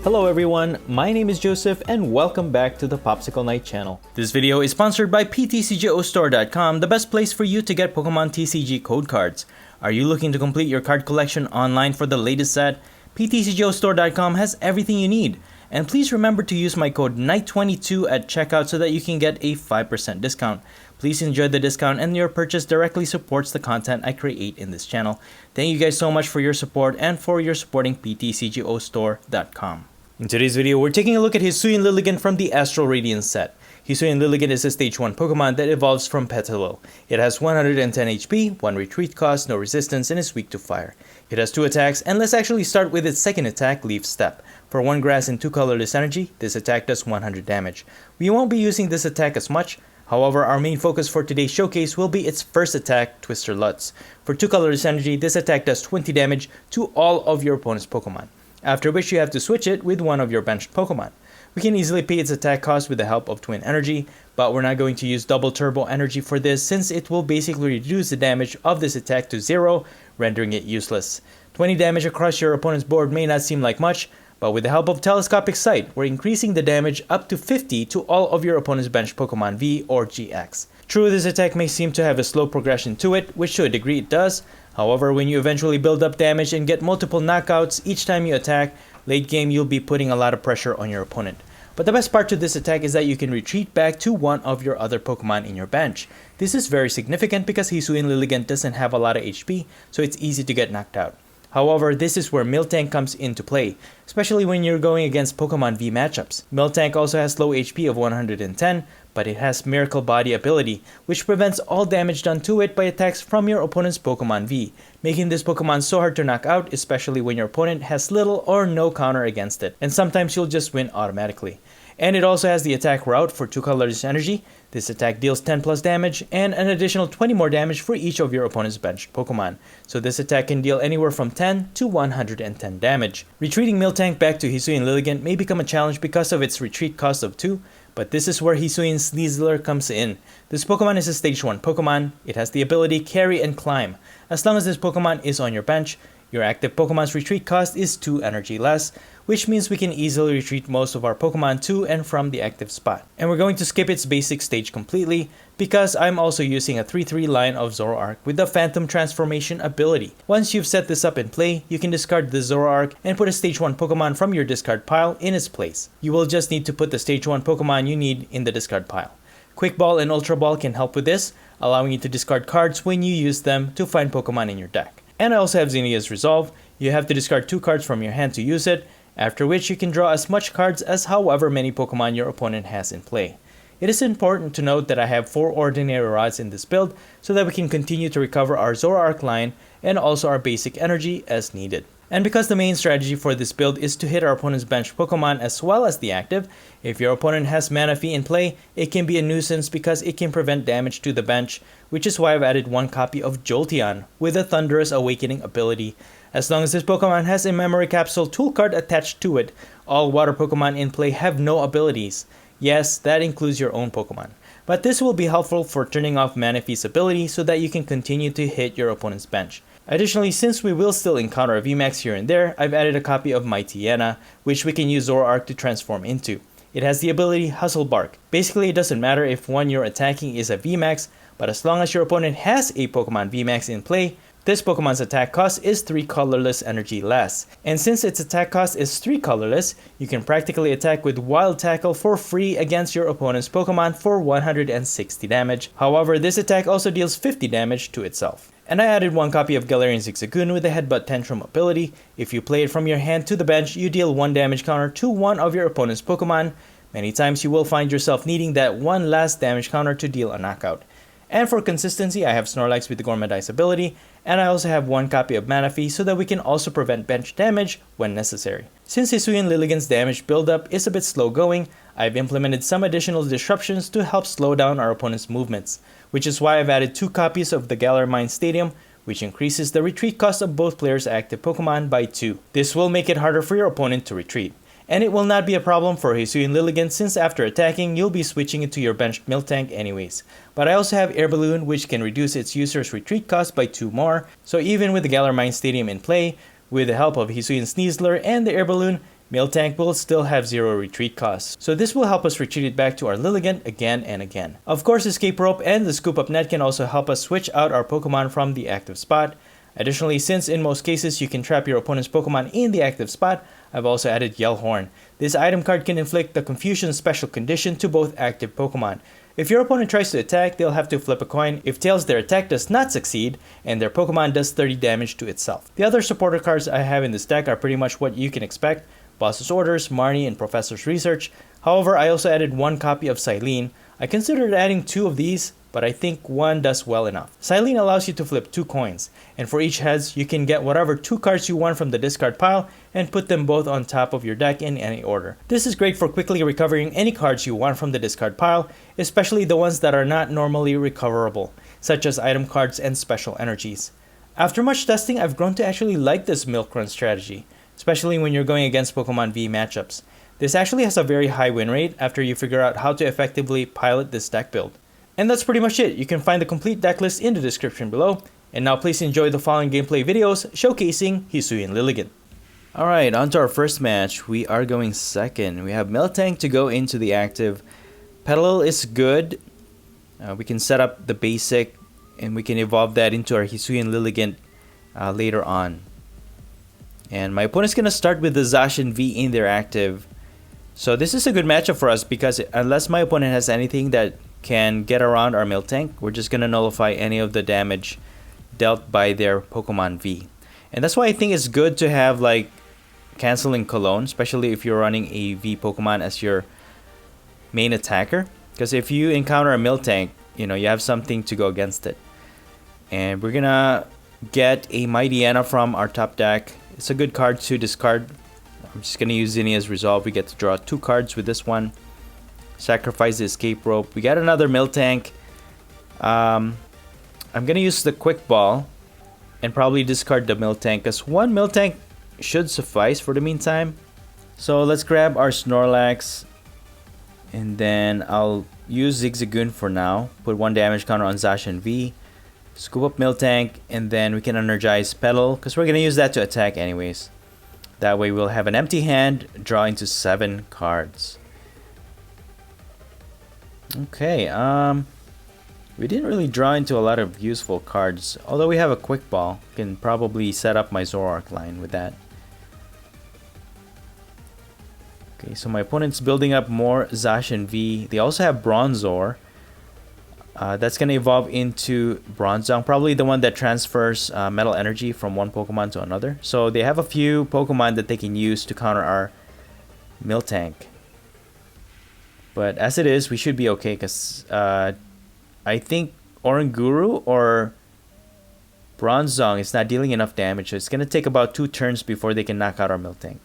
Hello everyone, my name is Joseph and welcome back to the Popsicle Night channel. This video is sponsored by PTCGO the best place for you to get Pokemon TCG code cards. Are you looking to complete your card collection online for the latest set? PTCGO has everything you need. And please remember to use my code NIGHT22 at checkout so that you can get a 5% discount. Please enjoy the discount and your purchase directly supports the content I create in this channel. Thank you guys so much for your support and for your supporting PTCGO. In today's video, we're taking a look at Hisuian Lilligant from the Astral Radiance set. Hisuian Lilligant is a stage 1 Pokemon that evolves from Petalil. It has 110 HP, 1 retreat cost, no resistance, and is weak to fire. It has 2 attacks, and let's actually start with its second attack, Leaf Step. For 1 grass and 2 colorless energy, this attack does 100 damage. We won't be using this attack as much, however our main focus for today's showcase will be its first attack, Twister Lutz. For 2 colorless energy, this attack does 20 damage to all of your opponent's Pokemon, after which you have to switch it with one of your benched Pokemon. We can easily pay its attack cost with the help of Twin Energy, but we're not going to use double Turbo Energy for this since it will basically reduce the damage of this attack to 0, rendering it useless. 20 damage across your opponent's board may not seem like much, but with the help of Telescopic Sight, we're increasing the damage up to 50 to all of your opponent's benched Pokemon V or GX. True, this attack may seem to have a slow progression to it, which to a degree it does. However, when you eventually build up damage and get multiple knockouts each time you attack, late game you'll be putting a lot of pressure on your opponent. But the best part to this attack is that you can retreat back to one of your other Pokemon in your bench. This is very significant because Hisuian Lilligant doesn't have a lot of HP, so it's easy to get knocked out. However, this is where Miltank comes into play, especially when you're going against Pokemon V matchups. Miltank also has low HP of 110, but it has Miracle Body ability, which prevents all damage done to it by attacks from your opponent's Pokemon V, making this Pokemon so hard to knock out, especially when your opponent has little or no counter against it, and sometimes you'll just win automatically. And it also has the attack route for 2 colorless energy. This attack deals 10 plus damage and an additional 20 more damage for each of your opponent's benched Pokemon. So this attack can deal anywhere from 10 to 110 damage. Retreating Miltank back to Hisuian Lilligant may become a challenge because of its retreat cost of 2, but this is where Hisuian Sneasler comes in. This Pokemon is a stage 1 Pokemon. It has the ability Carry and Climb. As long as this Pokemon is on your bench, your active Pokemon's retreat cost is 2 energy less, which means we can easily retreat most of our Pokemon to and from the active spot. And we're going to skip its basic stage completely because I'm also using a 3-3 line of Zoroark with the Phantom Transformation ability. Once you've set this up in play, you can discard the Zoroark and put a stage 1 Pokemon from your discard pile in its place. You will just need to put the stage 1 Pokemon you need in the discard pile. Quick Ball and Ultra Ball can help with this, allowing you to discard cards when you use them to find Pokemon in your deck. And I also have Zinnia's Resolve. You have to discard 2 cards from your hand to use it, after which you can draw as much cards as however many Pokemon your opponent has in play. It is important to note that I have 4 Ordinary Rods in this build so that we can continue to recover our Zoroark line and also our basic energy as needed. And because the main strategy for this build is to hit our opponent's benched Pokemon as well as the active, if your opponent has Manaphy in play, it can be a nuisance because it can prevent damage to the bench, which is why I've added 1 copy of Jolteon with a Thunderous Awakening ability. As long as this Pokemon has a Memory Capsule tool card attached to it, all water Pokemon in play have no abilities. Yes, that includes your own Pokemon. But this will be helpful for turning off Manaphy's ability so that you can continue to hit your opponent's bench. Additionally, since we will still encounter a VMAX here and there, I've added a copy of Mightyena, which we can use Zoroark to transform into. It has the ability Hustle Bark. Basically, it doesn't matter if one you're attacking is a VMAX, but as long as your opponent has a Pokemon VMAX in play, this Pokemon's attack cost is 3 colorless energy less. And since its attack cost is 3 colorless, you can practically attack with Wild Tackle for free against your opponent's Pokemon for 160 damage. However, this attack also deals 50 damage to itself. And I added 1 copy of Galarian Zigzagoon with the Headbutt Tantrum ability. If you play it from your hand to the bench, you deal 1 damage counter to one of your opponent's Pokemon. Many times you will find yourself needing that 1 last damage counter to deal a knockout. And for consistency, I have Snorlax with the Gourmandize ability, and I also have 1 copy of Manaphy so that we can also prevent bench damage when necessary. Since Hisuian Lilligant's damage buildup is a bit slow going, I've implemented some additional disruptions to help slow down our opponent's movements, which is why I've added 2 copies of the Galar Mine Stadium, which increases the retreat cost of both players' active Pokemon by 2. This will make it harder for your opponent to retreat. And it will not be a problem for Hisuian Lilligant since after attacking, you'll be switching it to your benched Miltank anyways. But I also have Air Balloon, which can reduce its user's retreat cost by 2 more, so even with the Galar Mine Stadium in play, with the help of Hisuian Sneasler and the Air Balloon, Miltank will still have 0 retreat costs, so this will help us retreat it back to our Lilligant again and again. Of course, Escape Rope and the Scoop Up Net can also help us switch out our Pokemon from the active spot. Additionally, since in most cases you can trap your opponent's Pokemon in the active spot, I've also added Yellhorn. This item card can inflict the Confusion special condition to both active Pokemon. If your opponent tries to attack, they'll have to flip a coin if tails their attack does not succeed and their Pokemon does 30 damage to itself. The other supporter cards I have in this deck are pretty much what you can expect: Boss's Orders, Marnie, and Professor's Research. However, I also added 1 copy of Silene. I considered adding 2 of these, but I think 1 does well enough. Silene allows you to flip 2 coins, and for each heads, you can get whatever 2 cards you want from the discard pile and put them both on top of your deck in any order. This is great for quickly recovering any cards you want from the discard pile, especially the ones that are not normally recoverable, such as item cards and special energies. After much testing, I've grown to actually like this Milk Run strategy, especially when you're going against Pokemon V matchups. This actually has a very high win rate after you figure out how to effectively pilot this deck build. And that's pretty much it. You can find the complete deck list in the description below. And now please enjoy the following gameplay videos showcasing Hisuian Lilligant. Alright, on to our first match. We are going second. We have Miltank to go into the active. Petal is good. We can set up the basic and we can evolve that into our Hisuian Lilligant later on. And my opponent's going to start with the Zacian V in their active. So this is a good matchup for us because unless my opponent has anything that can get around our Miltank, we're just going to nullify any of the damage dealt by their Pokemon V. And that's why I think it's good to have like canceling Cologne, especially if you're running a V Pokemon as your main attacker. Because if you encounter a Miltank, you know, you have something to go against it. And we're going to get a Mightyena from our top deck. It's a good card to discard. I'm just going to use Zinnia's Resolve. We get to draw 2 cards with this one. Sacrifice the Escape Rope. We got another Miltank. I'm going to use the Quick Ball and probably discard the Miltank because 1 Miltank should suffice for the meantime. So let's grab our Snorlax and then I'll use Zigzagoon for now. Put 1 damage counter on Zacian V. Scoop up Miltank and then we can energize Petal because we're going to use that to attack anyways. That way we'll have an empty hand, draw into 7 cards. Okay, we didn't really draw into a lot of useful cards. Although we have a Quick Ball, can probably set up my Zoroark line with that. Okay, so my opponent's building up more Zacian V. They also have Bronzor. That's going to evolve into Bronzong, probably the one that transfers Metal Energy from one Pokemon to another. So they have a few Pokemon that they can use to counter our Miltank. But as it is, we should be okay because I think Oranguru or Bronzong is not dealing enough damage. So it's going to take about 2 turns before they can knock out our Miltank.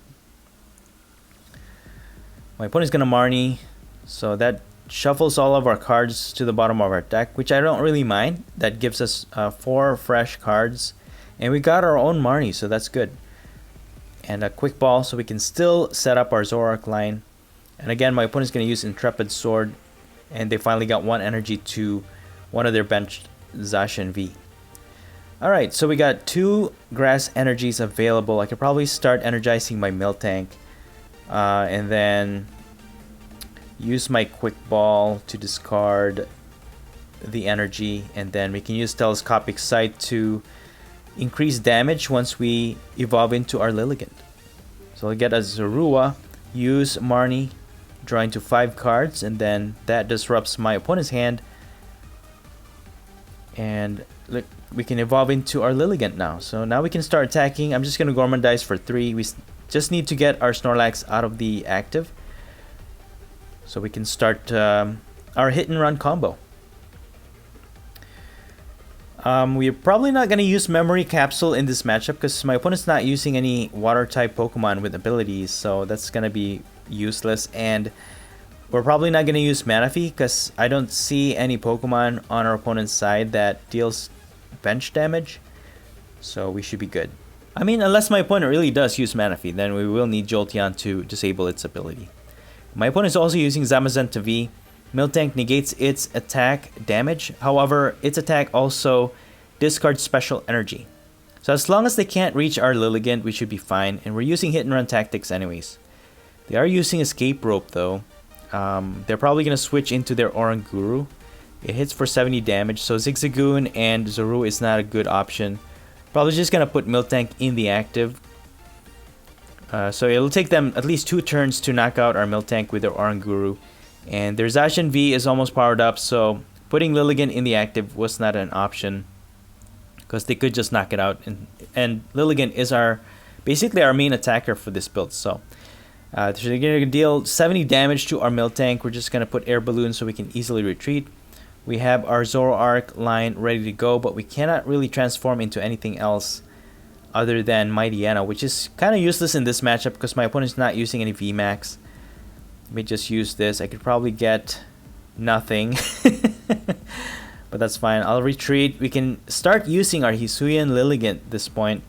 My opponent's going to Marnie, so that shuffles all of our cards to the bottom of our deck, which I don't really mind. That gives us 4 fresh cards. And we got our own Marnie, so that's good. And a Quick Ball, so we can still set up our Zoroark line. And again, my opponent's going to use Intrepid Sword. And they finally got 1 energy to one of their benched Zacian V. Alright, so we got 2 grass energies available. I could probably start energizing my Miltank. And then use my Quick Ball to discard the energy. And then we can use Telescopic Sight to increase damage once we evolve into our Lilligant. So I'll get a Zorua, use Marnie, draw into 5 cards, and then that disrupts my opponent's hand. And look, we can evolve into our Lilligant now. So now we can start attacking. I'm just going to Gormandize for 3. We just need to get our Snorlax out of the active, so we can start our hit and run combo. We're probably not going to use Memory Capsule in this matchup because my opponent's not using any water type Pokemon with abilities, so that's going to be useless. And we're probably not going to use Manaphy because I don't see any Pokemon on our opponent's side that deals bench damage, so we should be good. I mean, unless my opponent really does use Manaphy, then we will need Jolteon to disable its ability. My opponent is also using Zamazenta V. Miltank negates its attack damage. However, its attack also discards special energy. So as long as they can't reach our Lilligant, we should be fine. And we're using hit and run tactics anyways. They are using Escape Rope though. They're probably going to switch into their Oranguru. It hits for 70 damage, so Zigzagoon and Zoru is not a good option. Probably just going to put Miltank in the active. So it'll take them at least 2 turns to knock out our Miltank with their Oranguru. And their Zacian V is almost powered up, so putting Lilligant in the active was not an option, because they could just knock it out. And Lilligant is basically our main attacker for this build. So they're going to deal 70 damage to our Miltank. We're just going to put Air Balloon so we can easily retreat. We have our Zoroark line ready to go, but we cannot really transform into anything else other than Mightyena, which is kind of useless in this matchup because my opponent's not using any VMAX. Let me just use this. I could probably get nothing, but that's fine. I'll retreat. We can start using our Hisuian Lilligant at this point,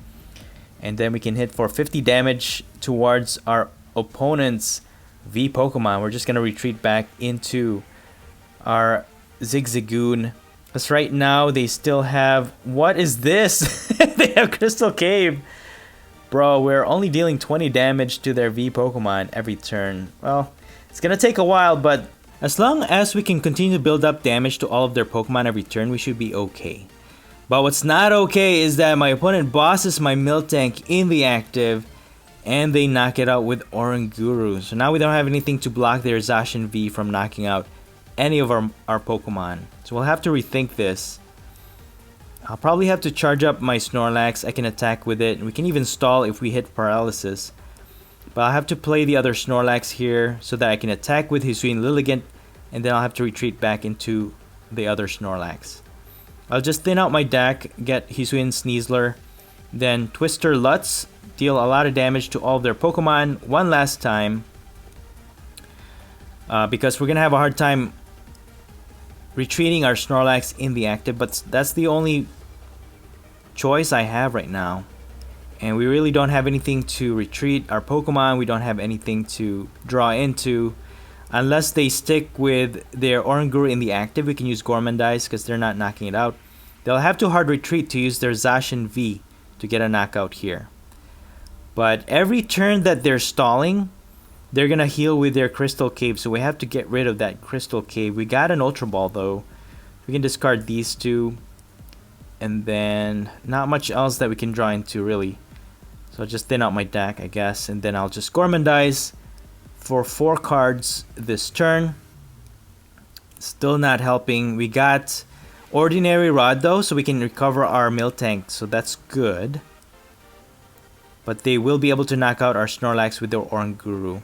and then we can hit for 50 damage towards our opponent's V Pokemon. We're just going to retreat back into our Zigzagoon, because right now they still have... What is this? They have Crystal Cave. Bro, we're only dealing 20 damage to their V Pokemon every turn. Well, it's gonna take a while, but as long as we can continue to build up damage to all of their Pokemon every turn, we should be okay. But what's not okay is that my opponent bosses my Miltank in the active, and they knock it out with Oranguru. So now we don't have anything to block their Zacian V from knocking out any of our Pokemon. So we'll have to rethink this. I'll probably have to charge up my Snorlax. I can attack with it. We can even stall if we hit Paralysis. But I'll have to play the other Snorlax here so that I can attack with Hisuian Lilligant, and then I'll have to retreat back into the other Snorlax. I'll just thin out my deck, get Hisuian Sneasler, then Twister Lutz, deal a lot of damage to all of their Pokemon one last time. Because we're going to have a hard time retreating our Snorlax in the active, but that's the only choice I have right now. And we really don't have anything to retreat our Pokemon. We don't have anything to draw into. Unless they stick with their Oranguru in the active, we can use Gormandize because they're not knocking it out. They'll have to hard retreat to use their Zacian V to get a knockout here. But every turn that they're stalling, they're going to heal with their Crystal Cave, so we have to get rid of that Crystal Cave. We got an Ultra Ball, though. We can discard these two. And then not much else that we can draw into, really. So I'll just thin out my deck, I guess. And then I'll just Gormandize for 4 cards this turn. Still not helping. We got Ordinary Rod, though, so we can recover our Miltank. So that's good. But they will be able to knock out our Snorlax with their Oranguru.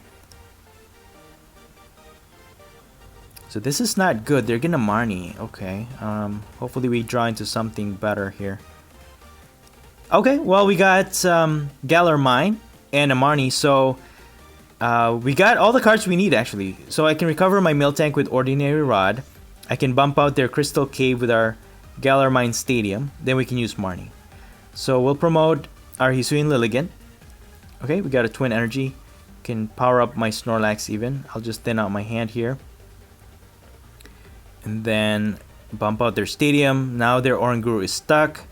So this is not good. They're gonna Marnie. Okay. Hopefully we draw into something better here. Okay, well we got Galar Mine and a Marnie, so we got all the cards we need actually. So I can recover my Miltank with Ordinary Rod. I can bump out their Crystal Cave with our Galar Mine Stadium. Then we can use Marnie. So we'll promote our Hisuian Lilligant. Okay, we got a Twin Energy. Can power up my Snorlax even. I'll just thin out my hand here. And then bump out their Stadium. Now their Oranguru is stuck.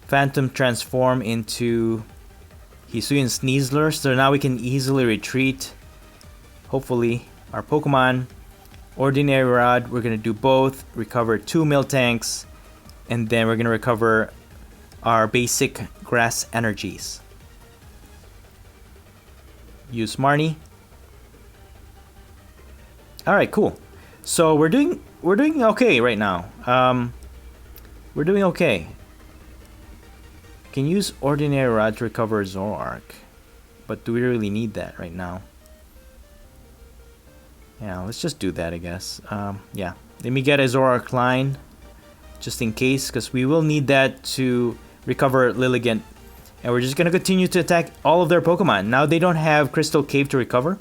Phantom transform into Hisuian Sneasler. So now we can easily retreat. Hopefully our Pokemon. Ordinary Rod. We're going to do both. Recover 2 Miltanks. And then we're going to recover our basic Grass Energies. Use Marnie. Alright, cool. So we're doing okay right now. We're doing okay. Can use Ordinary Rod to recover Zoroark. But do we really need that right now? Yeah, let's just do that, I guess. Yeah. Let me get a Zoroark line. Just in case, because we will need that to recover Lilligant. And we're just going to continue to attack all of their Pokemon. Now they don't have Crystal Cave to recover.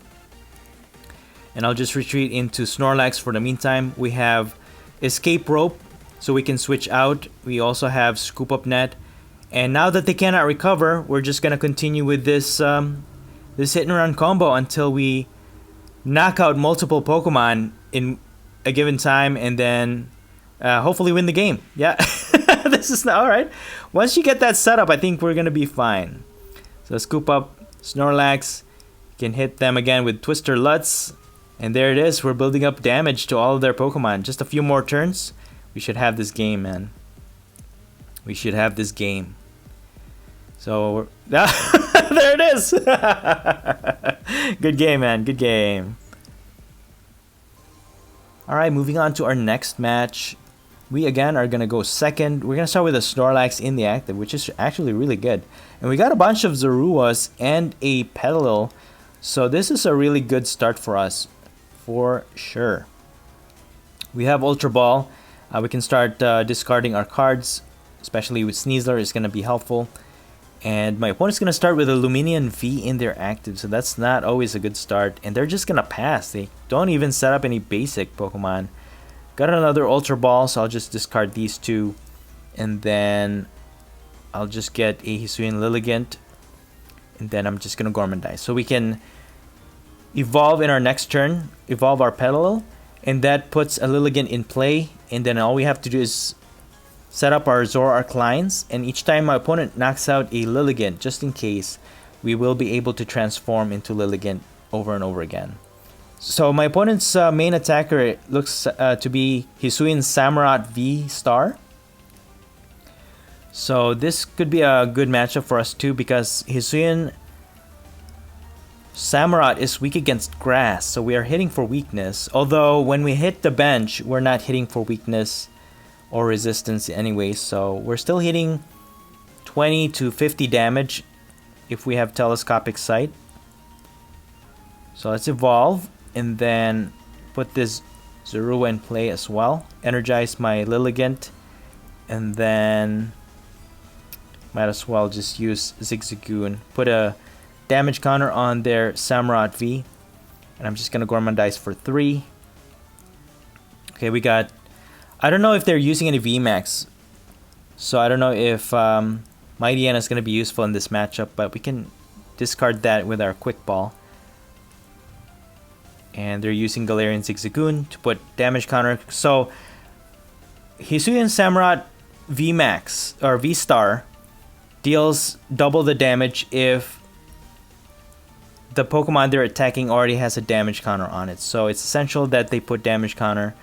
And I'll just retreat into Snorlax for the meantime. We have Escape Rope, so we can switch out. We also have Scoop Up Net. And now that they cannot recover, we're just going to continue with this, this hit and run combo until we knock out multiple Pokemon in a given time. And then hopefully win the game. Yeah, this is all right. Once you get that set up, I think we're going to be fine. So Scoop Up Snorlax. You Can hit them again with Twister Lutz. And there it is. We're building up damage to all of their Pokemon. Just a few more turns. We should have this game, man. We should have this game. So, there it is. Good game, man. Good game. Alright, moving on to our next match. We again are going to go second. We're going to start with a Snorlax in the active, which is actually really good. And we got a bunch of Zoruas and a Petalil. So this is a really good start for us. For sure. We have Ultra Ball. We can start discarding our cards. Especially with Sneasler, it's going to be helpful. And my opponent's going to start with a Lumineon V in their active. So that's not always a good start. And they're just going to pass. They don't even set up any basic Pokemon. Got another Ultra Ball, so I'll just discard these two. And then I'll just get a Hisuian Lilligant. And then I'm just going to Gormandize. So we can evolve in our next turn. Evolve our Petalil. And that puts a Lilligant in play. And then all we have to do is set up our Zoroark lines, and each time my opponent knocks out a Lilligant, just in case, we will be able to transform into Lilligant over and over again. So my opponent's main attacker looks to be Hisuian Samurott VSTAR. So this could be a good matchup for us too, because Hisuian Samurott is weak against grass, so we are hitting for weakness. Although when we hit the bench, we're not hitting for weakness or resistance anyway, so we're still hitting 20 to 50 damage if we have telescopic sight. So let's evolve and then put this Zorua in play as well. Energize my Lilligant, and then might as well just use Zigzagoon. Put a damage counter on their Samurott V, and I'm just gonna Gormandize for 3. Okay, we got, I don't know if they're using any VMAX, so I don't know if Mightyena is going to be useful in this matchup, but we can discard that with our Quick Ball. And they're using Galarian Zigzagoon to put damage counter. So Hisuian Samurott VMAX or V-Star deals double the damage if the Pokemon they're attacking already has a damage counter on it. So it's essential that they put damage counter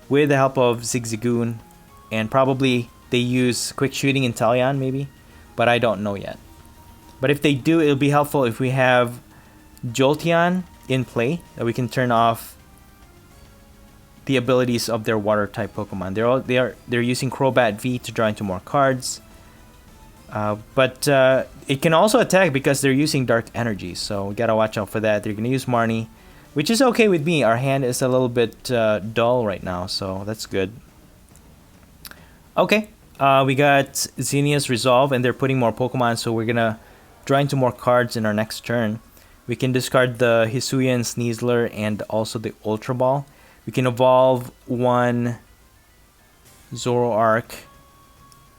with the help of Zigzagoon, and probably they use Quick Shooting Inteleon maybe, but I don't know yet. But if they do, it'll be helpful if we have Jolteon in play, that we can turn off the abilities of their water type Pokemon. They're using Crobat V to draw into more cards, but it can also attack because they're using Dark Energy, so we gotta watch out for that. They're gonna use Marnie, which is okay with me. Our hand is a little bit dull right now, so that's good. Okay, we got Xenia's Resolve, and they're putting more Pokemon, so we're gonna draw into more cards in our next turn. We can discard the Hisuian Sneasler and also the Ultra Ball. We can evolve one Zoroark,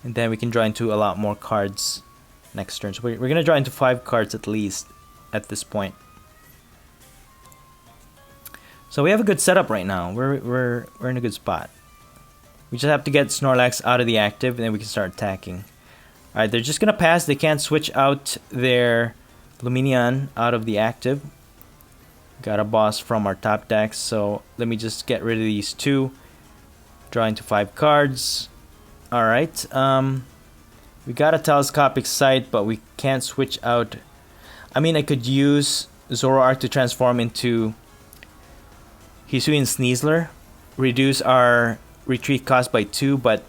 and then we can draw into a lot more cards next turn. So we're gonna draw into 5 cards at least at this point. So we have a good setup right now. We're in a good spot. We just have to get Snorlax out of the active, and then we can start attacking. Alright, they're just gonna pass. They can't switch out their Lumineon out of the active. Got a boss from our top decks, so let me just get rid of these 2. Draw into 5 cards. Alright, we got a telescopic sight, but we can't switch out. I mean, I could use Zoroark to transform into Hisuian Sneasler, reduce our retreat cost by 2, but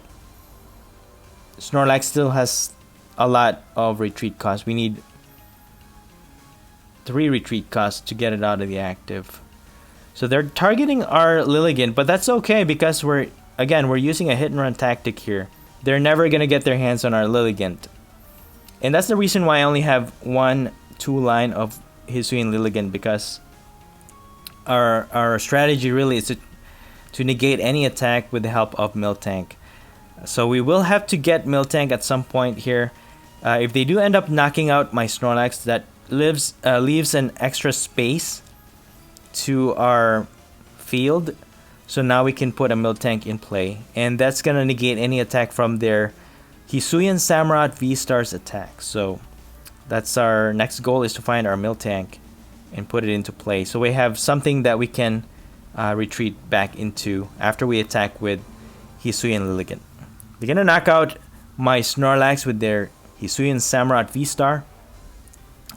Snorlax still has a lot of retreat cost. We need 3 retreat costs to get it out of the active. So they're targeting our Lilligant, but that's okay because we're using a hit and run tactic here. They're never gonna get their hands on our Lilligant. And that's the reason why I only have 1-2 line of Hisuian Lilligant, because our strategy really is to negate any attack with the help of Miltank. So we will have to get Miltank at some point here. If they do end up knocking out my Snorlax, that leaves an extra space to our field. So now we can put a Miltank in play, and that's gonna negate any attack from their Hisuian Samurott V-Star's attack. So that's our next goal, is to find our Miltank and put it into play. So we have something that we can retreat back into after we attack with Hisuian Lilligant. They're gonna knock out my Snorlax with their Hisuian Samurott VSTAR.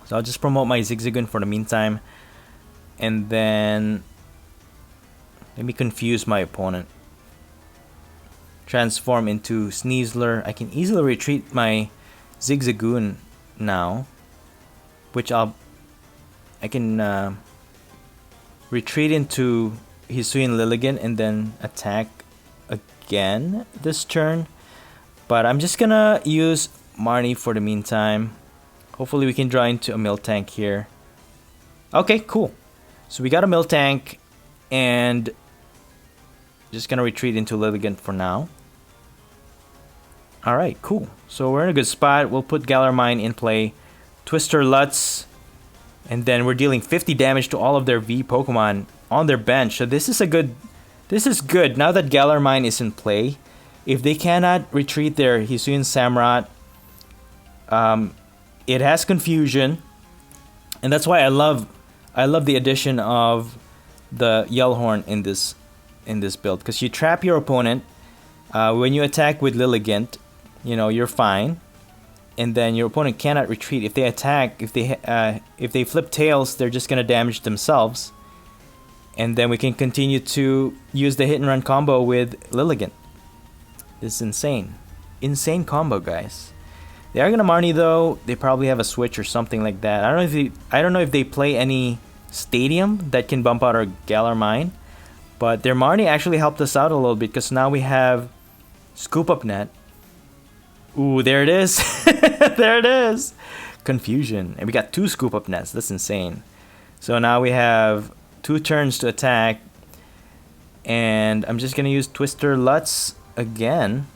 So I'll just promote my Zigzagoon for the meantime. And then let me confuse my opponent. Transform into Sneasler. I can easily retreat my Zigzagoon now, which I can retreat into Hisuian Lilligant and then attack again this turn. But I'm just gonna use Marnie for the meantime. Hopefully we can draw into a Miltank here. Okay, cool. So we got a Miltank, and just gonna retreat into Lilligant for now. Alright, cool. So we're in a good spot. We'll put Galarmine in play. Twister Lutz. And then we're dealing 50 damage to all of their V Pokemon on their bench. So this is a good... This is good. Now that Galarmine is in play, if they cannot retreat their Hisuian Samurott, it has confusion. And that's why I love the addition of the Yellhorn in this build. Because you trap your opponent. When you attack with Lilligant, you know, you're fine. And then your opponent cannot retreat. If they attack, if they flip tails, they're just gonna damage themselves. And then we can continue to use the hit and run combo with Lilligant. This is insane. Insane combo, guys. They are gonna Marnie though. They probably have a switch or something like that. I don't know if they play any stadium that can bump out our Galarmine. But their Marnie actually helped us out a little bit because now we have Scoop Up Net. Ooh, there it is. There it is. Confusion. And we got 2 Scoop Up Nets. That's insane. So now we have 2 turns to attack. And I'm just going to use Twister Lutz again.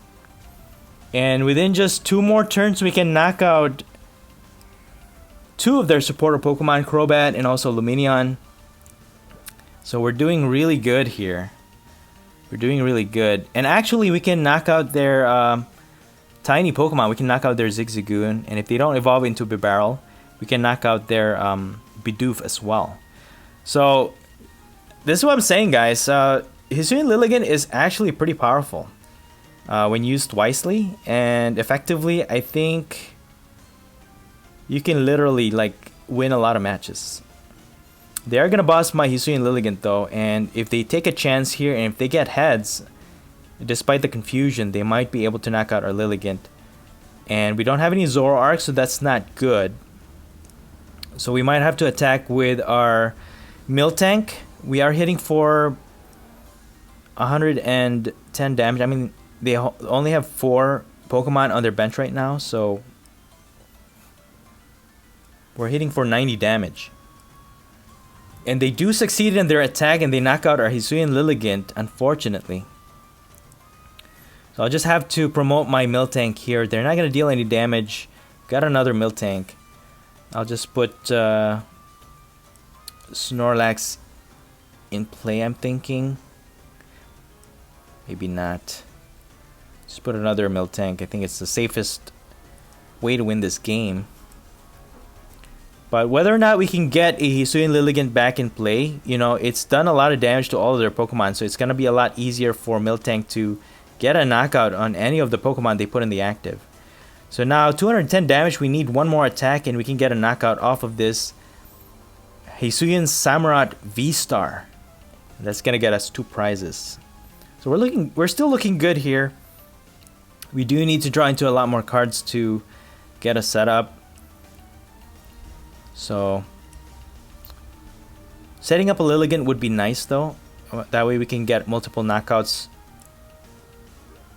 And within just 2 more turns, we can knock out 2 of their supporter Pokemon, Crobat and also Lumineon. So we're doing really good here. We're doing really good. And actually, we can knock out their tiny Pokemon. We can knock out their Zigzagoon. And if they don't evolve into Bibarel, we can knock out their Bidoof as well. So, this is what I'm saying, guys. Hisuian Lilligant is actually pretty powerful when used wisely and effectively. I think you can literally like win a lot of matches. They are gonna boss my Hisuian Lilligant though, and if they take a chance here and if they get heads, despite the confusion, they might be able to knock out our Lilligant. And we don't have any Zoroark, so that's not good. So we might have to attack with our Miltank. We are hitting for 110 damage. I mean, they only have 4 Pokemon on their bench right now, so we're hitting for 90 damage. And they do succeed in their attack and they knock out our Hisuian Lilligant, unfortunately. So I'll just have to promote my Miltank here. They're not going to deal any damage. Got another Miltank. I'll just put Snorlax in play, I'm thinking. Maybe not. Just put another Miltank. I think it's the safest way to win this game. But whether or not we can get a Hisuian Lilligant back in play, you know, it's done a lot of damage to all of their Pokemon. So it's going to be a lot easier for Miltank to get a knockout on any of the Pokemon they put in the active. So now 210 damage, we need 1 more attack and we can get a knockout off of this Hisuian Samurott VSTAR. That's going to get us 2 prizes. So we're still looking good here. We do need to draw into a lot more cards to get us set up. So setting up a Lilligant would be nice though. That way we can get multiple knockouts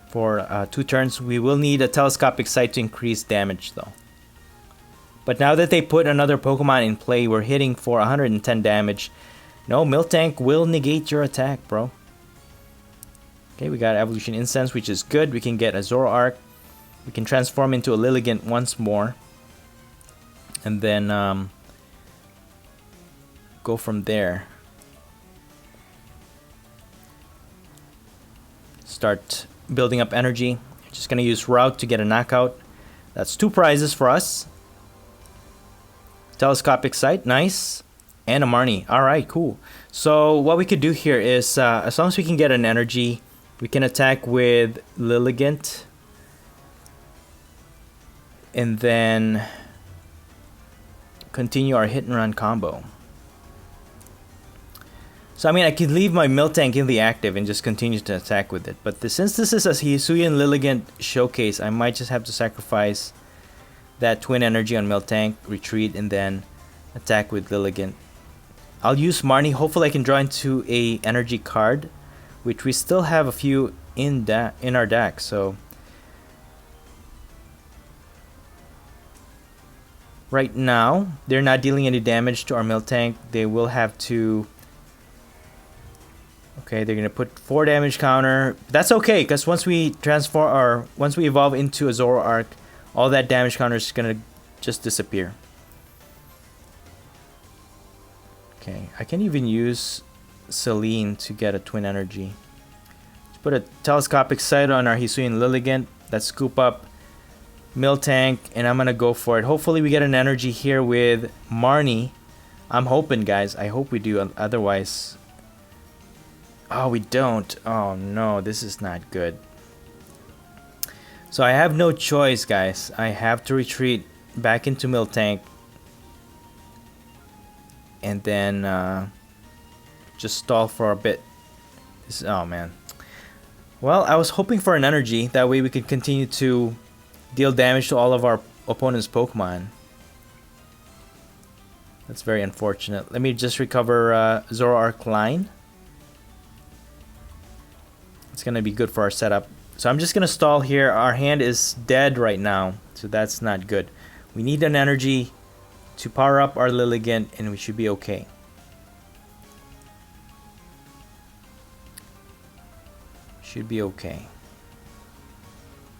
for 2 turns. We will need a Telescopic Sight to increase damage though. But now that they put another Pokemon in play, we're hitting for 110 damage. No, Miltank will negate your attack, bro. Okay, we got Evolution Incense, which is good. We can get a Zoroark. We can transform into a Lilligant once more. And then go from there. Start building up energy. Just gonna use Route to get a knockout. That's 2 prizes for us. Telescopic Sight, nice. And a Marnie. Alright, cool. So what we could do here is, as long as we can get an energy, we can attack with Lilligant. And then continue our hit and run combo. So I mean, I could leave my Miltank in the active and just continue to attack with it. But since this is a Hisuian Lilligant showcase, I might just have to sacrifice that twin energy on Miltank, retreat, and then attack with Lilligant. I'll use Marnie. Hopefully I can draw into a energy card, which we still have a few in our deck. So right now, they're not dealing any damage to our Miltank. They will have to... Okay, they're gonna put 4 damage counter. That's okay, because once we transform, or once we evolve into a Zoroark, all that damage counter is gonna just disappear. Okay, I can even use Celine to get a twin energy. Let's put a telescopic sight on our Hisuian Lilligant. Let's scoop up Miltank, and I'm gonna go for it. Hopefully we get an energy here with Marnie. I'm hoping, guys. I hope we do. Otherwise... Oh, we don't. Oh, no. This is not good. So I have no choice, guys. I have to retreat back into Miltank. And then just stall for a bit. Oh, man. Well, I was hoping for an energy. That way we could continue to deal damage to all of our opponent's Pokemon. That's very unfortunate. Let me just recover Zoroark line. It's gonna be good for our setup. So I'm just gonna stall here. Our hand is dead right now, so that's not good. We need an energy to power up our Lilligant, and we should be okay. Should be okay.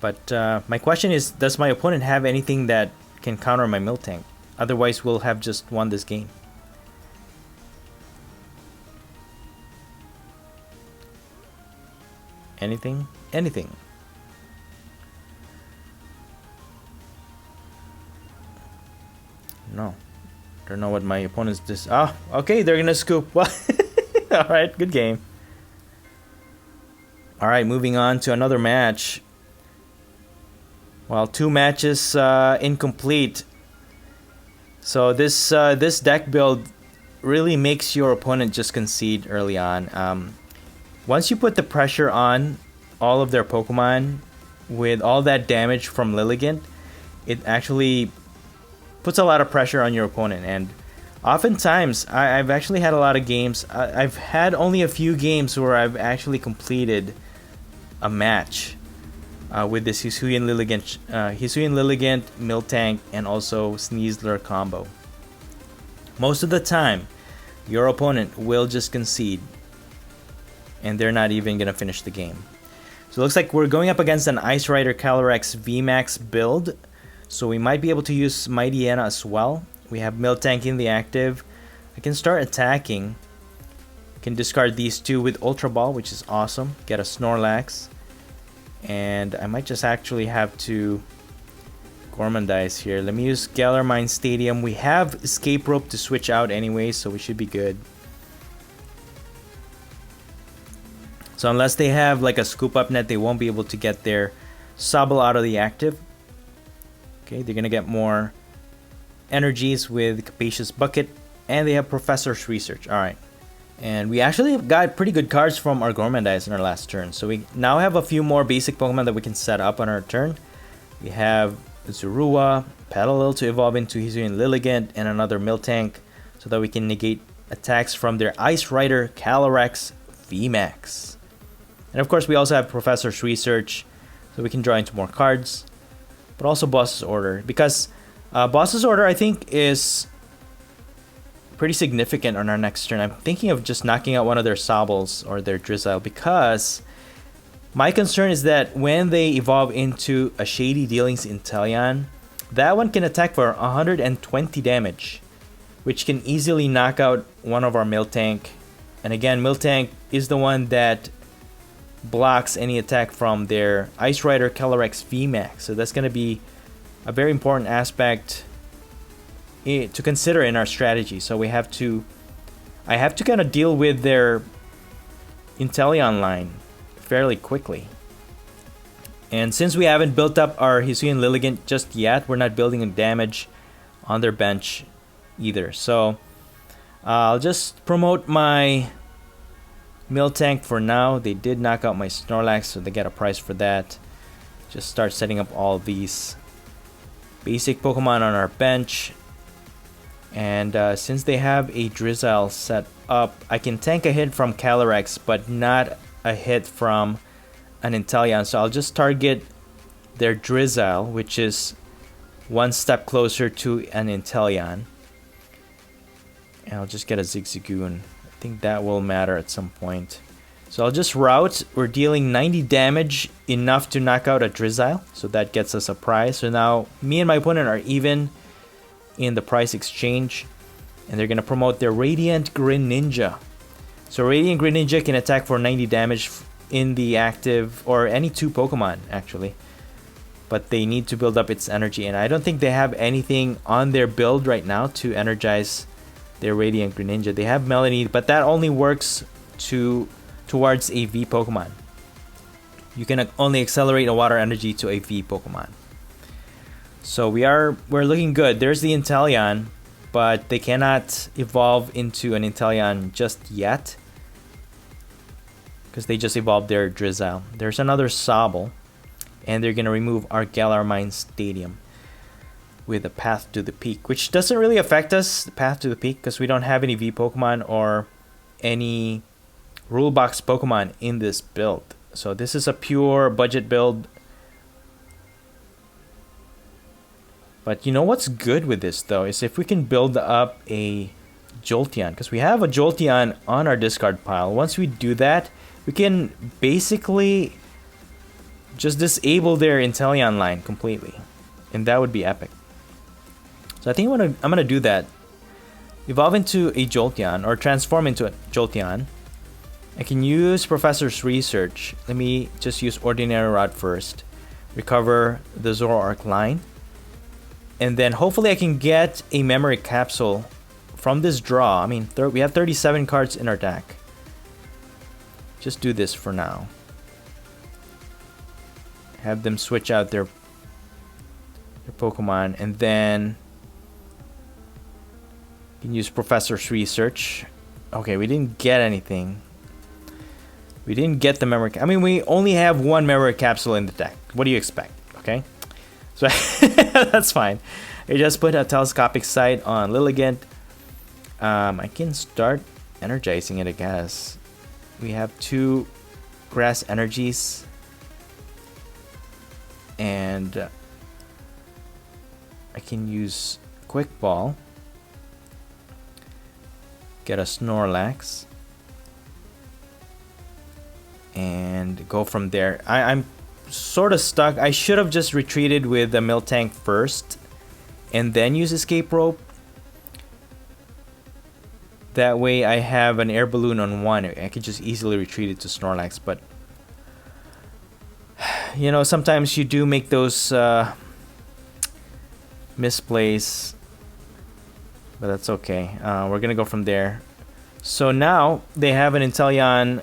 But my question is, does my opponent have anything that can counter my Miltank? Otherwise, we'll have just won this game. Anything? Anything. No. Don't know what my opponent's okay, they're gonna scoop. Well, alright, good game. Alright, moving on to another match. Well, 2 matches incomplete. So this deck build really makes your opponent just concede early on. Once you put the pressure on all of their Pokemon with all that damage from Lilligant, it actually puts a lot of pressure on your opponent. And oftentimes, I've actually had a lot of games. I've had only a few games where I've actually completed a match with this Hisuian Lilligant, Miltank, and also Sneasler combo. Most of the time, your opponent will just concede, and they're not even gonna finish the game. So it looks like we're going up against an Ice Rider Calyrex VMAX build, so we might be able to use Mightyena as well. We have Miltank in the active. I can start attacking. I can discard these 2 with Ultra Ball, which is awesome. Get a Snorlax, and I might just actually have to Gormandize here. Let me use Galar Mine Stadium. We have Escape Rope to switch out anyway, so we should be good. So unless they have like a scoop up net, they won't be able to get their Sobble out of the active. Okay, they're gonna get more energies with Capacious Bucket, and they have Professor's Research. Alright. And we actually got pretty good cards from our Gormandize in our last turn. So we now have a few more basic Pokemon that we can set up on our turn. We have Zorua, Petalil to evolve into Hisuian Lilligant, and another Miltank, so that we can negate attacks from their Ice Rider Calyrex VMAX. And of course, we also have Professor's Research, so we can draw into more cards. But also Boss's Order, because Boss's Order, I think, is pretty significant on our next turn. I'm thinking of just knocking out one of their Sobbles or their Drizzile, because my concern is that when they evolve into a Shady Dealings Inteleon, that one can attack for 120 damage, which can easily knock out one of our Miltank. And again, Miltank is the one that blocks any attack from their Ice Rider Calyrex VMAX. So that's going to be a very important aspect to consider in our strategy. So we have to I have to kind of deal with their Inteleon line fairly quickly. And since we haven't built up our Hisuian Lilligant just yet, we're not building damage on their bench either. So I'll just promote my Miltank for now. They did knock out my Snorlax, so they get a prize for that. Just start setting up all these basic Pokemon on our bench. And since they have a Drizzile set up, I can tank a hit from Calyrex, but not a hit from an Inteleon. So I'll just target their Drizzile, which is one step closer to an Inteleon. And I'll just get a Zigzagoon. I think that will matter at some point. So I'll just route. We're dealing 90 damage, enough to knock out a Drizzile. So that gets us a prize. So now me and my opponent are even in the prize exchange. And they're going to promote their Radiant Greninja. So Radiant Greninja can attack for 90 damage in the active, or any 2 Pokemon actually. But they need to build up its energy. And I don't think they have anything on their build right now to energize their Radiant Greninja. They have Melody, but that only works towards a V Pokemon. You can only accelerate a water energy to a V Pokemon. So we're looking good. There's the Inteleon, but they cannot evolve into an Inteleon just yet, because they just evolved their Drizzile. There's another Sobble, and they're gonna remove our Galar Mine Stadium with a Path to the Peak, which doesn't really affect us, the Path to the Peak, because we don't have any V Pokemon or any Rule Box Pokemon in this build. So this is a pure budget build. But you know what's good with this though is if we can build up a Jolteon, because we have a Jolteon on our discard pile. Once we do that, we can basically just disable their Inteleon line completely, and that would be epic. So I think I'm gonna do that. Evolve into a Jolteon, or transform into a Jolteon. I can use Professor's Research. Let me just use Ordinary Rod first. Recover the Zoroark line. And then hopefully I can get a Memory Capsule from this draw. I mean, we have 37 cards in our deck. Just do this for now. Have them switch out their Pokemon, and then you can use Professor's Research. Okay, we didn't get anything. We didn't get the memory. I mean, we only have one Memory Capsule in the deck. What do you expect? Okay, so that's fine. I just put a Telescopic Sight on Lilligant. I can start energizing it, I guess. We have 2 Grass Energies. And I can use Quick Ball. Get a Snorlax. And go from there. I'm sort of stuck. I should have just retreated with the Miltank first and then use Escape Rope. That way I have an Air Balloon on one. I could just easily retreat it to Snorlax, but you know, sometimes you do make those misplays, but that's okay. We're gonna go from there. So now they have an Inteleon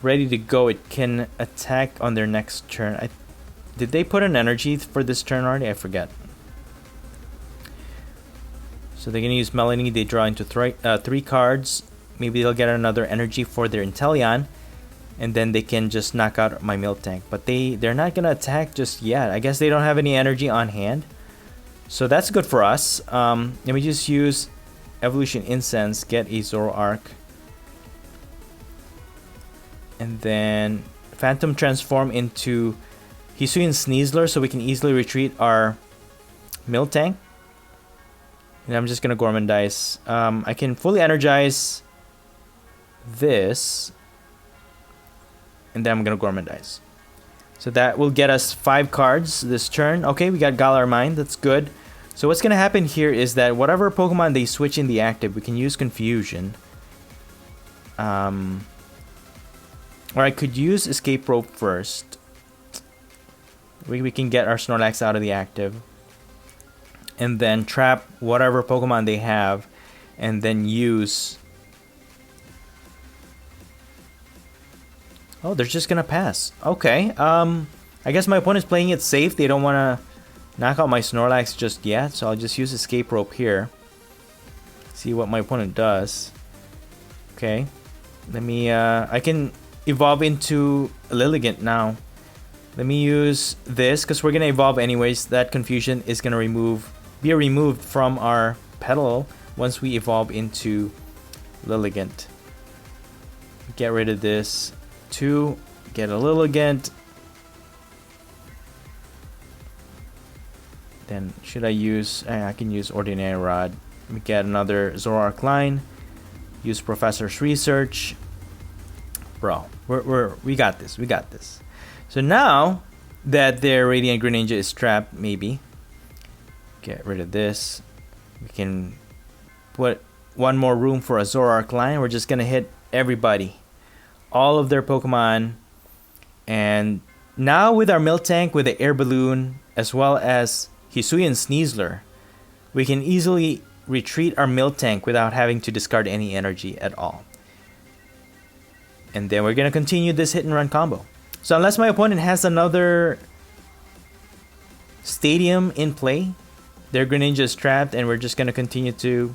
ready to go. It can attack on their next turn. Did they put an energy for this turn already? I forget. So they're gonna use Melanie. They draw into 3 cards. Maybe they'll get another energy for their Inteleon, and then they can just knock out my Miltank. But they're not gonna attack just yet. I guess they don't have any energy on hand, so that's good for us. Let me just use Evolution Incense, get a Zoroark, and then Phantom Transform into Hisuian Sneasler, so we can easily retreat our Miltank. And I'm just gonna Gormandize. I can fully energize this, and then I'm gonna Gormandize. So that will get us 5 cards this turn. Okay, we got Galar Mine. That's good. So what's gonna happen here is that whatever Pokemon they switch in the active, we can use Confusion. Or I could use Escape Rope first. We can get our Snorlax out of the active, and then trap whatever Pokemon they have. and then use... Oh, they're just gonna pass. Okay, I guess my opponent's playing it safe. They don't want to knock out my Snorlax just yet, so I'll just use Escape Rope here. See what my opponent does. Okay, let me, I can evolve into Lilligant now. Let me use this, because we're going to evolve anyways. That confusion is going to be removed from our Petal once we evolve into Lilligant. Get rid of this. 2, get a Lilligant. Then should I use, I can use Ordinary Rod. Let me get another Zoroark line. Use Professor's Research. Bro, we got this. We got this. So now that their Radiant Greninja is trapped, maybe get rid of this. We can put one more room for a Zoroark line. We're just gonna hit everybody, all of their Pokemon, and now with our Miltank, with the Air Balloon, as well as Hisuian Sneasler, we can easily retreat our Miltank without having to discard any energy at all. And then we're going to continue this hit and run combo. So unless my opponent has another Stadium in play, their Greninja is trapped, and we're just going to continue to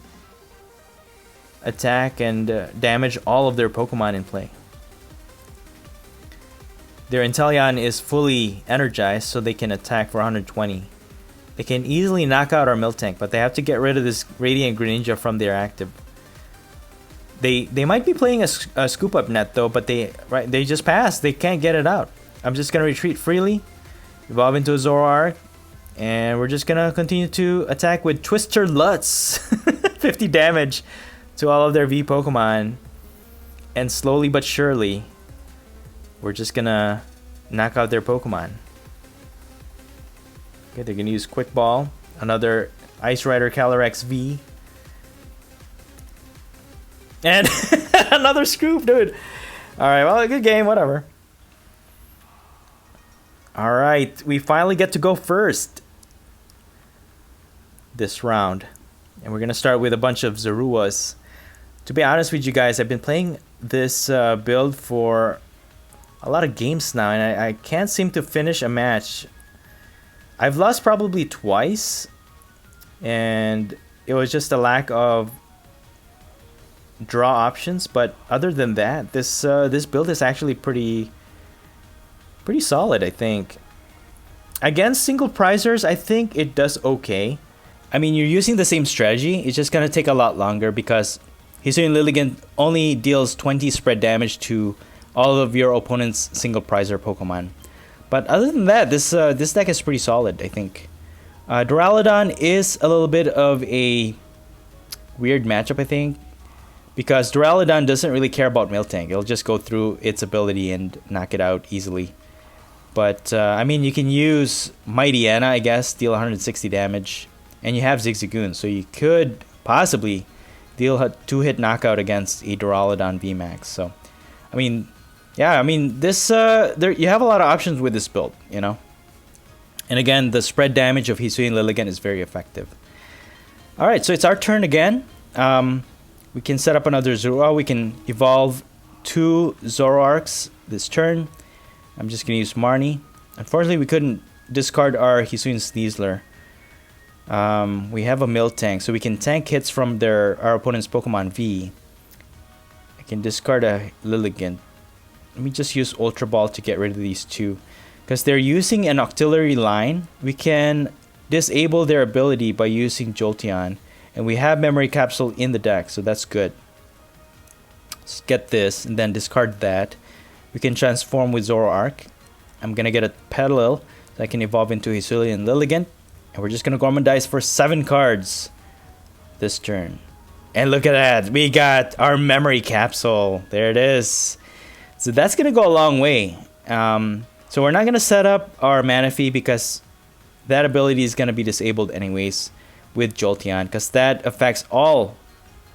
attack and damage all of their Pokemon in play. Their Inteleon is fully energized, so they can attack for 120. They can easily knock out our Miltank, but they have to get rid of this Radiant Greninja from their active. They might be playing a scoop up net though, but they just passed. They can't get it out. I'm just gonna retreat freely, evolve into a Zoroark, and we're just gonna continue to attack with Twister Lutz. 50 damage to all of their V Pokemon, and slowly but surely, we're just gonna knock out their Pokemon. Okay, they're gonna use Quick Ball, another Ice Rider Calyrex V, and another scoop, dude. All right, well, a good game, whatever. All right, we finally get to go first this round, and we're gonna start with a bunch of Zoruas. To be honest with you guys, I've been playing this build for a lot of games now, and I can't seem to finish a match. I've lost probably twice, and it was just a lack of draw options. But other than that, this build is actually pretty solid, I think. Against single prizers, I think it does okay. I mean, you're using the same strategy. It's just gonna take a lot longer because Hisuian Lilligant only deals 20 spread damage to all of your opponent's single prizer Pokemon. But other than that, this deck is pretty solid, I think. Duraludon is a little bit of a weird matchup, I think, because Duraludon doesn't really care about Miltank. It'll just go through its ability and knock it out easily. But, I mean, you can use Mighty Anna, I guess, deal 160 damage, and you have Zigzagoon, so you could possibly deal a 2-hit knockout against a Duraludon VMAX. So, I mean, yeah, I mean, this you have a lot of options with this build, you know. And again, the spread damage of Hisuian Lilligant is very effective. All right, so it's our turn again. We can set up another Zoroark. We can evolve 2 Zoroarks this turn. I'm just gonna use Marnie. Unfortunately, we couldn't discard our Hisuian Sneasler. We have a Miltank, so we can tank hits from our opponent's Pokemon V. I can discard a Lilligant. Let me just use Ultra Ball to get rid of these two. Because they're using an auxiliary line, we can disable their ability by using Jolteon. And we have Memory Capsule in the deck, so that's good. Let's get this and then discard that. We can transform with Zoroark. I'm going to get a Petal so I can evolve into Hisuian Lilligant. And we're just going to Gormandize for 7 cards this turn. And look at that, we got our Memory Capsule. There it is. So that's going to go a long way. So we're not going to set up our Manaphy because that ability is going to be disabled anyways with Jolteon, because that affects all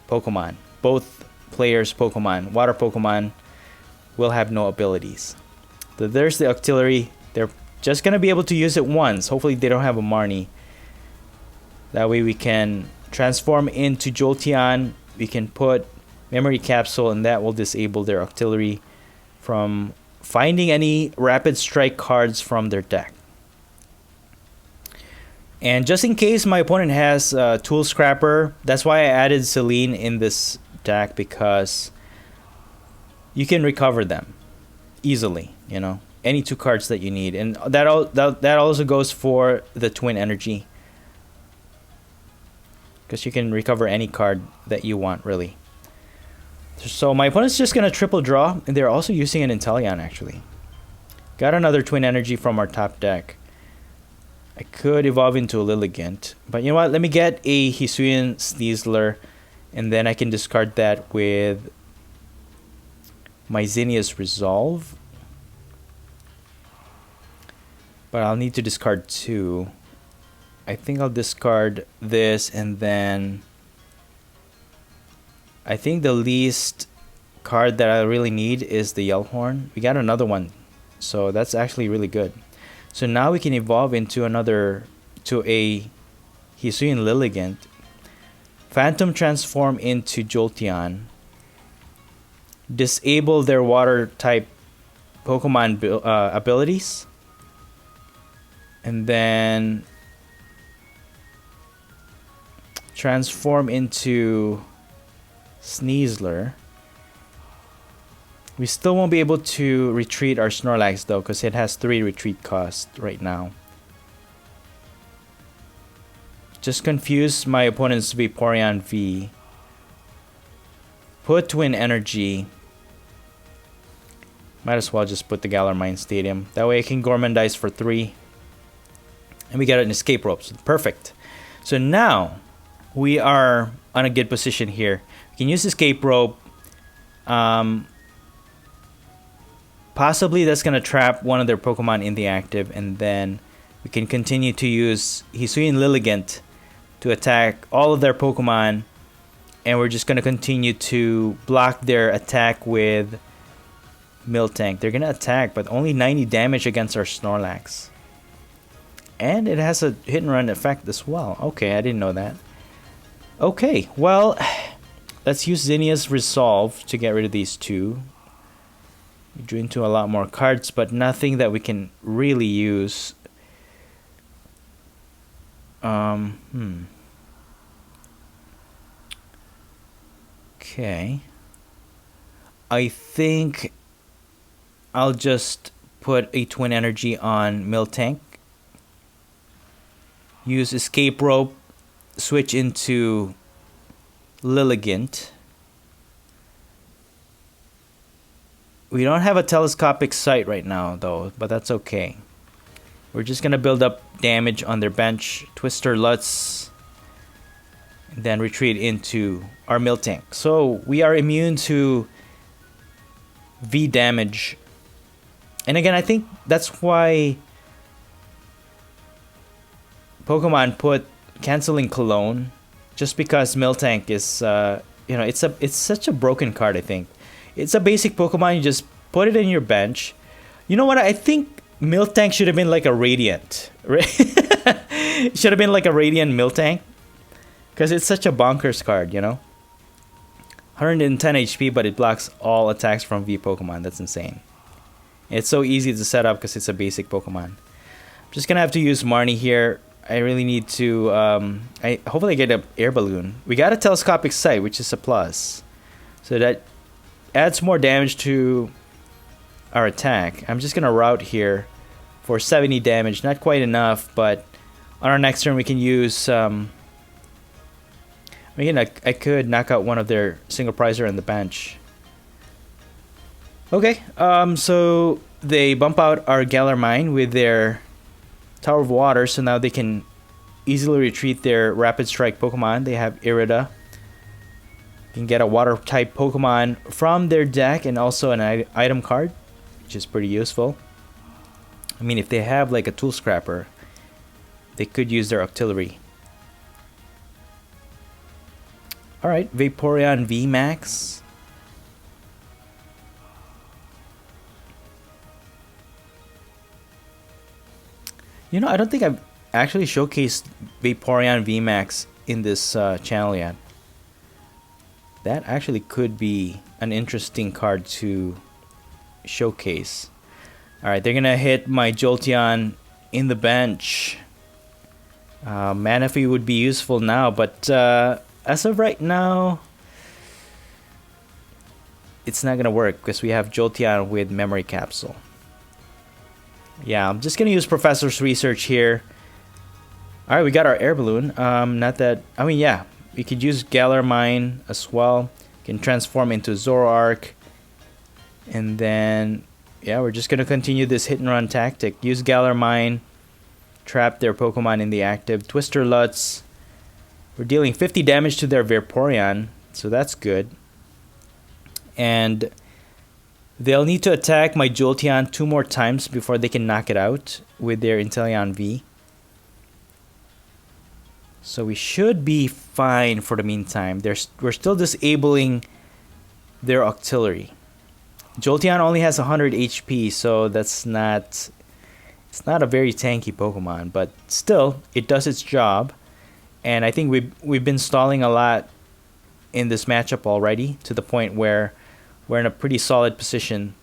Pokemon. Both players' Pokemon. Water Pokemon will have no abilities. So there's the auxiliary. They're just going to be able to use it once. Hopefully they don't have a Marnie. That way we can transform into Jolteon. We can put Memory Capsule, and that will disable their artillery from finding any Rapid Strike cards from their deck. And just in case my opponent has Tool Scrapper, that's why I added Celine in this deck, because you can recover them easily, you know, any 2 cards that you need. And that also goes for the Twin Energy, because you can recover any card that you want, really. So my opponent's just going to triple draw, and they're also using an Inteleon, actually. Got another Twin Energy from our top deck. I could evolve into a Lilligant, but you know what? Let me get a Hisuian Sneasler, and then I can discard that with my Zinnia's Resolve. But I'll need to discard 2. I think I'll discard this, and then I think the least card that I really need is the Yellhorn. We got another one, so that's actually really good. So now we can evolve into a Hisuian Lilligant, Phantom Transform into Jolteon, disable their water type Pokemon abilities, and then transform into Sneasler. We still won't be able to retreat our Snorlax though, because it has 3 retreat costs right now. Just confuse my opponent's Vaporeon V. Put Twin Energy. Might as well just put the Galar Mine Stadium. That way I can Gormandize for 3. And we get an Escape Rope. So perfect. So now we are on a good position here. We can use Escape Rope. Possibly that's going to trap one of their Pokemon in the active, and then we can continue to use Hisuian Lilligant to attack all of their Pokemon, and we're just going to continue to block their attack with Miltank. They're going to attack, but only 90 damage against our Snorlax. And it has a hit and run effect as well. Okay, I didn't know that. Okay, well, let's use Zinnia's Resolve to get rid of these 2. We drew into a lot more cards, but nothing that we can really use. Okay. I think I'll just put a Twin Energy on Miltank. Use Escape Rope. Switch into Lilligant. We don't have a Telescopic Sight right now, though, but that's okay. We're just going to build up damage on their bench. Twister Lutz. And then retreat into our Miltank. So we are immune to V damage. And again, I think that's why Pokemon put Canceling Cologne. Just because Miltank is, you know, it's such a broken card, I think. It's a basic Pokemon. You just put it in your bench. You know what? I think Miltank should have been like a Radiant. It should have been like a Radiant Miltank. Because it's such a bonkers card, you know? 110 HP, but it blocks all attacks from V Pokemon. That's insane. It's so easy to set up because it's a basic Pokemon. I'm just going to have to use Marnie here. I really need to... hopefully I get an Air Balloon. We got a Telescopic Sight, which is a plus. So that adds more damage to our attack. I'm just going to route here for 70 damage. Not quite enough, but on our next turn we can use... I could knock out one of their single prizer on the bench. Okay, so they bump out our Galar Mine with their Tower of Water, so now they can easily retreat their Rapid Strike Pokemon. They have Irida. You can get a Water type Pokemon from their deck and also an item card, which is pretty useful. I mean, if they have like a Tool Scrapper, they could use their Octillery. Alright, Vaporeon VMAX. You know, I don't think I've actually showcased Vaporeon VMAX in this channel yet. That actually could be an interesting card to showcase. Alright, they're gonna hit my Jolteon in the bench. Manaphy would be useful now, but as of right now, it's not gonna work because we have Jolteon with Memory Capsule. Yeah, I'm just gonna use Professor's Research here. Alright, we got our Air Balloon. Not that... I mean, yeah. We could use Galar Mine as well. Can transform into Zoroark. And then... yeah, we're just gonna continue this hit and run tactic. Use Galar Mine. Trap their Pokemon in the active. Twister Lutz. We're dealing 50 damage to their Vaporeon. So that's good. And... they'll need to attack my Jolteon 2 more times before they can knock it out with their Inteleon V. So we should be fine for the meantime. We're still disabling their Octillery. Jolteon only has 100 HP, so that's not... it's not a very tanky Pokemon, but still, it does its job. And I think we've been stalling a lot in this matchup already, to the point where we're in a pretty solid position.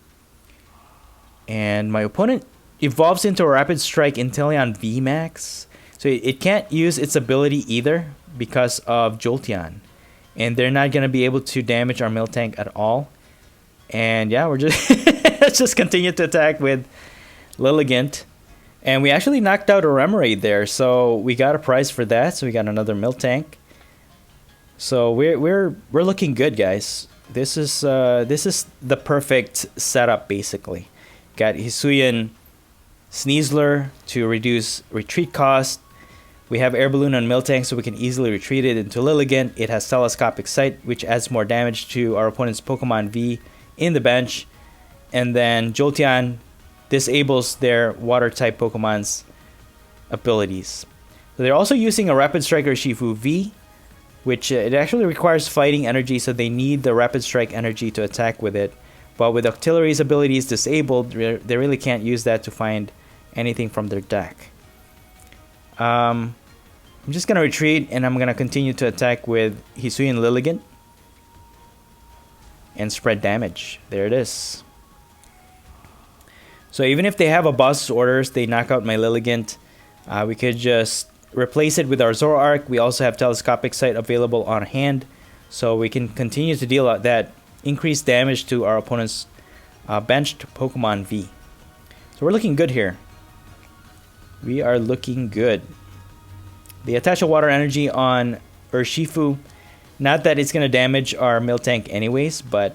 And my opponent evolves into a Rapid Strike Inteleon VMAX. So it can't use its ability either because of Jolteon. And they're not going to be able to damage our Miltank at all. And yeah, we're just let's just continue to attack with Lilligant. And we actually knocked out a Remoraid there, so we got a prize for that. So we got another Miltank. So we're looking good, guys. This is the perfect setup, basically. Got Hisuian Sneasler to reduce retreat cost. We have Air Balloon on Miltank, so we can easily retreat it into Lilligant. It has Telescopic Sight, which adds more damage to our opponent's Pokemon V in the bench. And then Jolteon disables their Water-type Pokemon's abilities. So they're also using a Rapid Strike Urshifu V, which it actually requires fighting energy, so they need the Rapid Strike energy to attack with it. But with Octillery's abilities disabled, they really can't use that to find anything from their deck. I'm just going to retreat, and I'm going to continue to attack with Hisuian Lilligant. And spread damage. There it is. So even if they have a boss's orders, they knock out my Lilligant. We could just replace it with our Zoroark. We also have Telescopic Sight available on hand. So we can continue to deal out that increased damage to our opponent's benched Pokemon V. So we're looking good here. We are looking good. They attach a water energy on Urshifu. Not that it's going to damage our Miltank anyways, but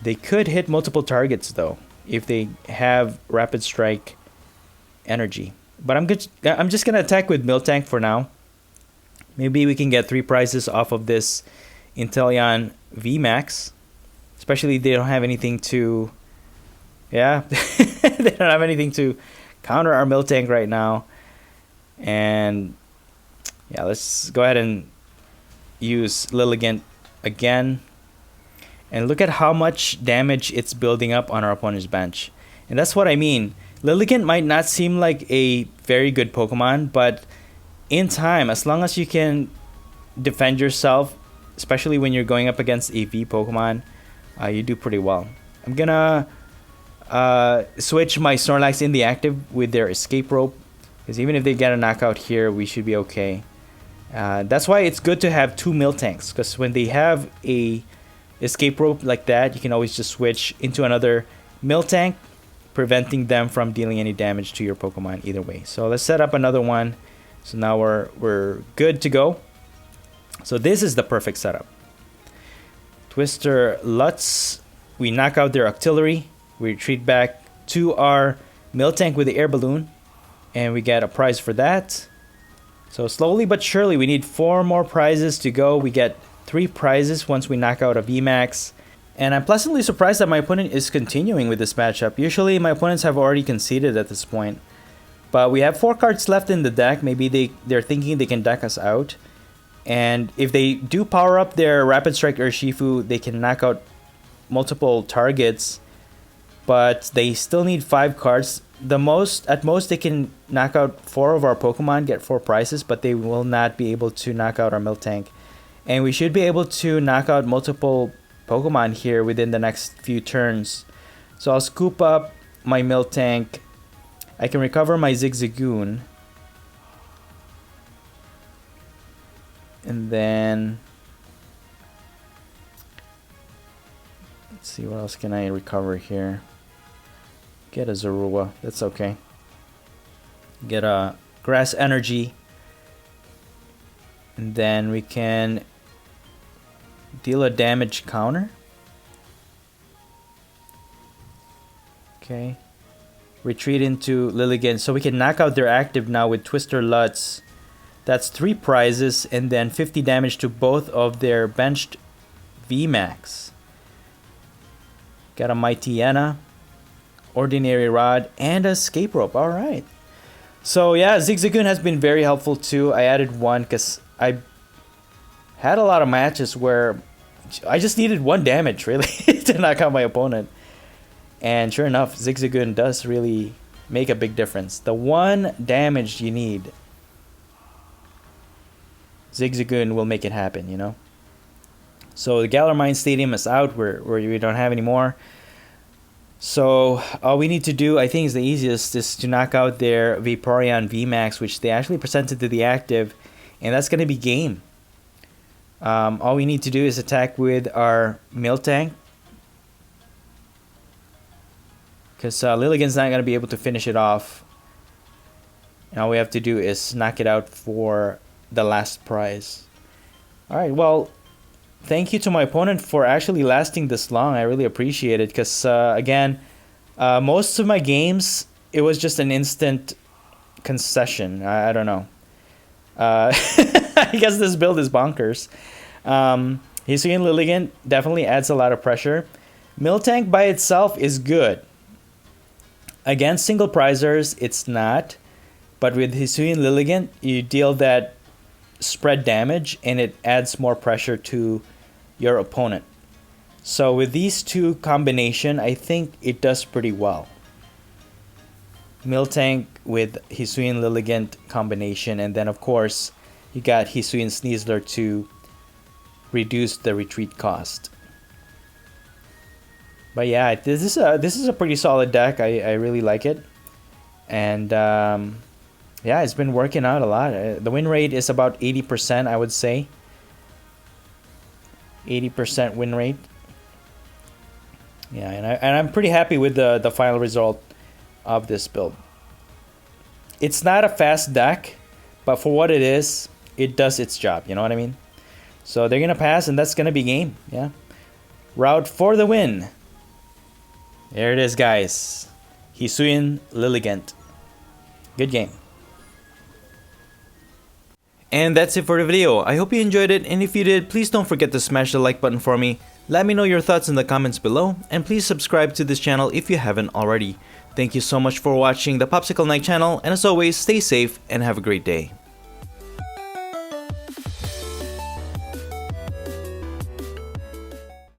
they could hit multiple targets though if they have Rapid Strike energy. But I'm just going to attack with Miltank for now. Maybe we can get 3 prizes off of this Inteleon VMAX. Especially they don't have anything to... yeah, they don't have anything to counter our Miltank right now. And yeah, let's go ahead and use Lilligant again. And look at how much damage it's building up on our opponent's bench. And that's what I mean. Lilligant might not seem like a very good Pokemon, but in time, as long as you can defend yourself, especially when you're going up against a V Pokemon, you do pretty well. I'm gonna switch my Snorlax in the active with their Escape Rope, because even if they get a knockout here, we should be okay. That's why it's good to have 2 Miltanks, because when they have a Escape Rope like that, you can always just switch into another Miltank, preventing them from dealing any damage to your Pokemon either way. So let's set up another one. So now we're good to go. So this is the perfect setup. Twister Lutz. We knock out their Octillery. We retreat back to our Miltank with the Air Balloon. And we get a prize for that. So slowly but surely, we need 4 more prizes to go. We get 3 prizes once we knock out a VMAX. And I'm pleasantly surprised that my opponent is continuing with this matchup. Usually my opponents have already conceded at this point. But we have 4 cards left in the deck. Maybe they're thinking they can deck us out. And if they do power up their Rapid Strike Urshifu, they can knock out multiple targets but they still need 5 cards. At most they can knock out 4 of our Pokemon, get 4 prizes, but they will not be able to knock out our Miltank. And we should be able to knock out multiple Pokemon here within the next few turns. So I'll scoop up my Miltank. I can recover my Zigzagoon. And then let's see, what else can I recover here? Get a Zorua, that's okay. Get a Grass Energy. And then we can deal a damage counter. Okay. Retreat into Lilligant. So we can knock out their active now with Twister Lutz. That's 3 prizes and then 50 damage to both of their benched VMAX. Got a Mightyena, Ordinary Rod, and a Escape Rope. Alright. So yeah, Zigzagoon has been very helpful too. I added 1 because I had a lot of matches where I just needed 1 damage really to knock out my opponent. And sure enough, Zigzagoon does really make a big difference. The 1 damage you need, Zigzagoon will make it happen, you know. So the Galar Mine Stadium is out where we don't have any more. So all we need to do, I think, is the easiest, is to knock out their Vaporeon VMAX, which they actually presented to the active, and that's going to be game. All we need to do is attack with our Miltank, because Lilligant's not going to be able to finish it off. And all we have to do is knock it out for the last prize. Alright, well, thank you to my opponent for actually lasting this long. I really appreciate it, because again, most of my games, it was just an instant concession. I don't know. I guess this build is bonkers. Hisuian Lilligant definitely adds a lot of pressure. Miltank by itself is good. Against single prizers, it's not. But with Hisuian Lilligant, you deal that spread damage and it adds more pressure to your opponent. So with these two combination, I think it does pretty well. Miltank with Hisuian Lilligant combination, and then of course you got Hisuian Sneasler to reduce the retreat cost. But yeah, this is a pretty solid deck. I really like it, and yeah, it's been working out a lot. The win rate is about 80%, I would say. 80% win rate. Yeah, and I'm pretty happy with the final result of this build. It's not a fast deck, but for what it is, it does its job. You know what I mean? So they're gonna pass, and that's gonna be game. Yeah, route for the win. There it is, guys. Hisuian Lilligant. Good game. And that's it for the video. I hope you enjoyed it, and if you did, please don't forget to smash the like button for me. Let me know your thoughts in the comments below, and please subscribe to this channel if you haven't already. Thank you so much for watching the Popsicle Night channel, and as always, stay safe and have a great day.